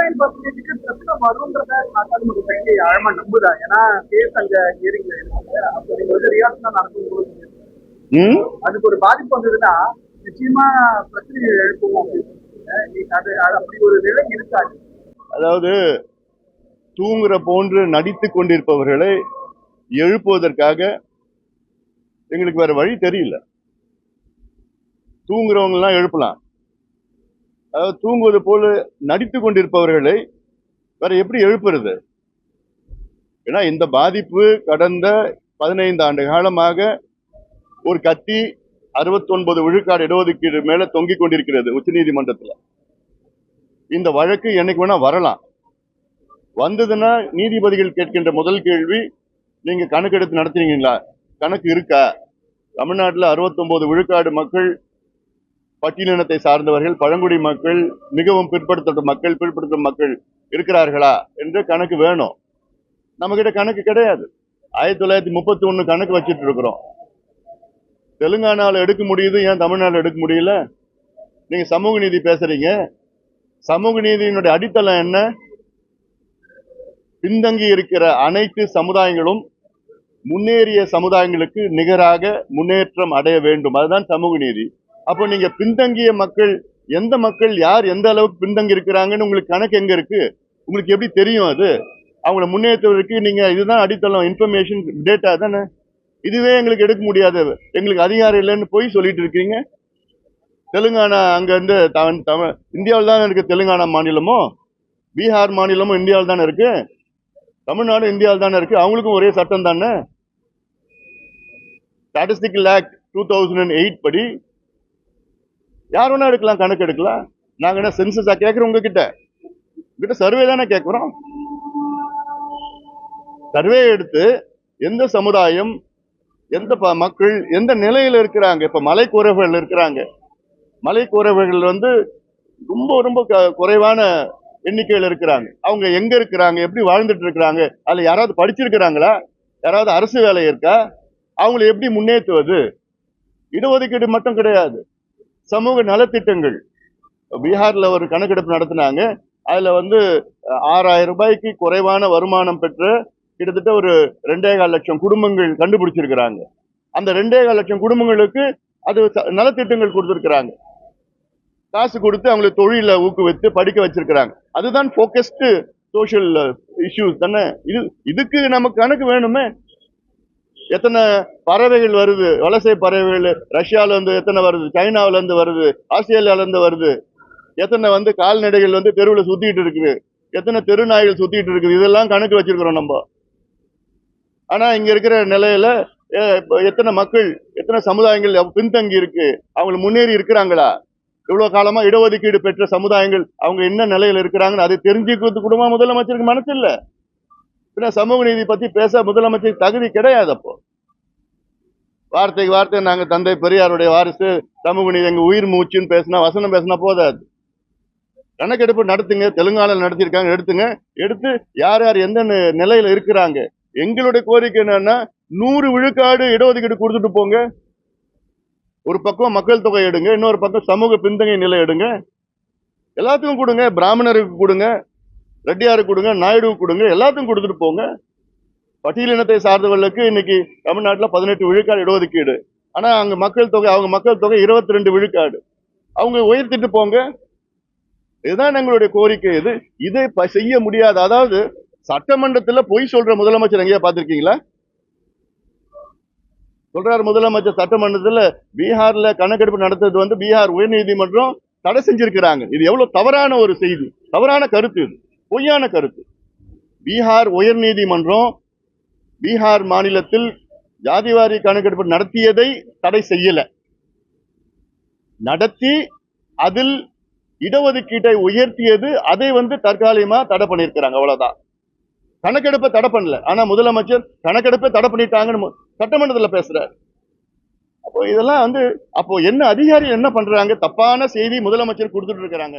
39%க்கு பிரச்சனை வரும்ன்றத நாடாளுமன்ற கட்சி ஆழமா நம்புதா? ஏன்னா கேஸ் அங்க ஹியரிங்ல இருக்காங்க. அப்போ நீங்க வந்து ரியாக்ஷன் நடக்கும்போது அதுக்கு ஒரு பாதிப்பு வந்ததுன்னா நிச்சயமா பிரச்சனை எழுப்பும் அப்படின்னு அது அப்படி ஒரு நிலை இருக்காது. அதாவது தூங்குற போன்று நடித்துக் கொண்டிருப்பவர்களை எழுப்புவதற்காக எங்களுக்கு வேற வழி தெரியல. தூங்குறவங்க எல்லாம் எழுப்பலாம். அதாவது தூங்குவது போல நடித்துக் கொண்டிருப்பவர்களை வேற எப்படி எழுப்புறது? ஏன்னா இந்த பாதிப்பு கடந்த 15 ஆண்டு காலமாக ஒரு கத்தி 69 விழுக்காடு இடஒதுக்கீடு மேல தொங்கிக் கொண்டிருக்கிறது உச்சநீதிமன்றத்தில். இந்த வழக்கு என்னைக்கு வேணா வரலாம். வந்ததுன்னா நீதிபதிகள் கேட்கின்ற முதல் கேள்வி, நீங்க கணக்கெடுத்து நடத்துறீங்களா? கணக்கு இருக்கா? தமிழ்நாட்டில் 69 விழுக்காடு மக்கள் பட்டியலினத்தை சார்ந்தவர்கள், பழங்குடி மக்கள், மிகவும் பிற்படுத்தப்பட்ட மக்கள் இருக்கிறார்களா என்று கணக்கு வேணும். நம்ம கிட்ட கணக்கு கிடையாது. 1931 கணக்கு வச்சிட்டு இருக்கிறோம். தெலுங்கானாவில் எடுக்க முடியுது, ஏன் தமிழ்நாட்டில் எடுக்க முடியல? நீங்க சமூக நீதி பேசுறீங்க. சமூக நீதியினுடைய அடித்தளம் என்ன? பின்தங்கி இருக்கிற அனைத்து சமுதாயங்களும் முன்னேறிய சமுதாயங்களுக்கு நிகராக முன்னேற்றம் அடைய வேண்டும். அதுதான் சமூக நீதி. அப்போ நீங்க பின்தங்கிய மக்கள், எந்த மக்கள் யார் எந்த அளவுக்கு பின்தங்கி இருக்கிறாங்கன்னு உங்களுக்கு கணக்கு எங்க இருக்கு? உங்களுக்கு எப்படி தெரியும்? அது அவங்கள முன்னேற்றத்திற்கு நீங்க இதுதான் அடித்தளம், இன்ஃபர்மேஷன் டேட்டா தானே. இதுவே எங்களுக்கு எடுக்க முடியாது, எங்களுக்கு அதிகாரம் இல்லைன்னு போய் சொல்லிட்டு இருக்கீங்க. தெலுங்கானா அங்க இருந்து இந்தியாவில் தானே இருக்கு. தெலுங்கானா மாநிலமும் பீகார் மாநிலமும் இந்தியாவில் தானே இருக்கு. தமிழ்நாடு இந்தியாவில் தானே இருக்கு. அவங்களுக்கும் ஒரே சட்டம் தானே. ஸ்டாட்டிஸ்டிக்கல் ஆக்ட் 2008 படி யார் வேணா எடுக்கலாம், கணக்கு எடுக்கலாம். நாங்க என்ன சென்சஸா கேட்கிறோம்? உங்ககிட்ட சர்வே தானே கேட்கிறோம். சர்வே எடுத்து எந்த சமுதாயம், எந்த மக்கள் எந்த நிலையில இருக்கிறாங்க. இப்ப மலைக்குறவர்கள் இருக்கிறாங்க. மலைக்குறவர்கள் வந்து ரொம்ப ரொம்ப குறைவான எண்ணிக்கையில் இருக்கிறாங்க. அவங்க எங்க இருக்கிறாங்க, எப்படி வாழ்ந்துட்டு இருக்கிறாங்க, அதுல யாராவது படிச்சிருக்கிறாங்களா, யாராவது அரசு வேலை இருக்கா, அவங்களை எப்படி முன்னேற்றுவது? இடஒதுக்கீடு மட்டும் கிடையாது, சமூக நலத்திட்டங்கள். பீகார்ல ஒரு கணக்கெடுப்பு நடத்தினாங்க. அதுல வந்து 6000 ரூபாய்க்கு குறைவான வருமானம் பெற்ற கிட்டத்தட்ட ஒரு 2.25 லட்சம் குடும்பங்கள் கண்டுபிடிச்சிருக்கிறாங்க. அந்த 2.25 லட்சம் குடும்பங்களுக்கு அது நலத்திட்டங்கள் கொடுத்திருக்கிறாங்க. காசு கொடுத்து அவங்களை தொழில ஊக்குவித்து படிக்க வச்சிருக்கிறாங்க. அதுதான் போக்கஸ்டு சோசியல் இஷ்யூஸ் தானே. இதுக்கு நமக்கு கணக்கு வேணுமே. எத்தனை பறவைகள் வருது, வலசை பறவைகள் ரஷ்யால இருந்து எத்தனை வருது, சைனாவில இருந்து வருது, ஆஸ்திரேலியால இருந்து வருது, எத்தனை வந்து கால்நடைகள் வந்து தெருவில் சுத்திட்டு இருக்குது, எத்தனை தெரு நாய்கள் சுத்திட்டு இருக்குது, இதெல்லாம் கணக்கு வச்சிருக்கிறோம் நம்ம. ஆனா இங்க இருக்கிற நிலையில எத்தனை மக்கள், எத்தனை சமுதாயங்கள் பின்தங்கி இருக்கு, அவங்க முன்னேறி இருக்கிறாங்களா? இவ்வளவு காலமா இடஒதுக்கீடு பெற்ற சமுதாயங்கள் அவங்க என்ன நிலையில இருக்கிறாங்கன்னு அதை தெரிஞ்சுக்கிறது கூட முதலமைச்சருக்கு மனசு இல்ல. பின்ன சமூக நீதி பத்தி பேச முதலமைச்சருக்கு தகுதி கிடையாது. அப்போ வார்த்தைக்கு வார்த்தை நாங்க தந்தை பெரியாருடைய வாரிசு, சமூக நீதி எங்க உயிர் மூச்சுன்னு பேசினா, வசனம் பேசினா போதாது. கணக்கெடுப்பு நடத்துங்க. தெலுங்கானால நடத்திருக்காங்க, எடுத்து யார் யார் எந்த நிலையில இருக்கிறாங்க. எங்களுடைய கோரிக்கை என்னன்னா 100 விழுக்காடு இடஒதுக்கீடு கொடுத்துட்டு போங்க. ஒரு பக்கம் மக்கள் தொகை எடுங்க, இன்னொரு பக்கம் சமூக பின்தங்கிய நிலை எடுங்க. எல்லாத்துக்கும் கொடுங்க. பிராமணருக்கு கொடுங்க, ரெட்டியாருக்கு கொடுங்க, நாயுடுவுக்கு கொடுங்க, எல்லாத்துக்கும் கொடுத்துட்டு போங்க. பட்டியலினத்தை சார்ந்தவர்களுக்கு இன்னைக்கு தமிழ்நாட்டில் 18 விழுக்காடு இடஒதுக்கீடு. ஆனா அங்க மக்கள் தொகை, அவங்க மக்கள் தொகை 22 விழுக்காடு. அவங்க உயர்த்திட்டு போங்க. இதுதான் எங்களுடைய கோரிக்கை. இதை செய்ய முடியாது. அதாவது சட்டமன்றத்துல பொய் சொல்ற முதலமைச்சர் எங்கேயா பார்த்திருக்கீங்களா? சொல்றாரு முதலமைச்சர் சட்டமன்றத்துல பீகார்ல கணக்கெடுப்பு நடத்துறது வந்து பீகார் உயர்நீதிமன்றம் தடை செஞ்சிருக்கிறாங்க. இது எவ்வளவு தவறான ஒரு செய்தி, தவறான கருத்து, இது பொய்யான கருத்து. பீகார் உயர்நீதிமன்றம் பீகார் மாநிலத்தில் ஜாதிவாரி கணக்கெடுப்பு நடத்தியதை தடை செய்யல. நடத்தி அதில் இடஒதுக்கீட்டை உயர்த்தியது, அதை வந்து தற்காலிகமா தடை பண்ணியிருக்கிறாங்க. அவ்வளவுதான். கணக்கெடுப்பை தடை பண்ணல. ஆனா முதலமைச்சர் கணக்கெடுப்பை தடை பண்ணிட்டாங்கன்னு சட்டமன்றத்துல பேசுறாரு. அப்போ இதெல்லாம் வந்து அப்போ என்ன அதிகாரி என்ன பண்றாங்க? தப்பான செய்தி முதலமைச்சர் கொடுத்துட்டு இருக்கிறாங்க.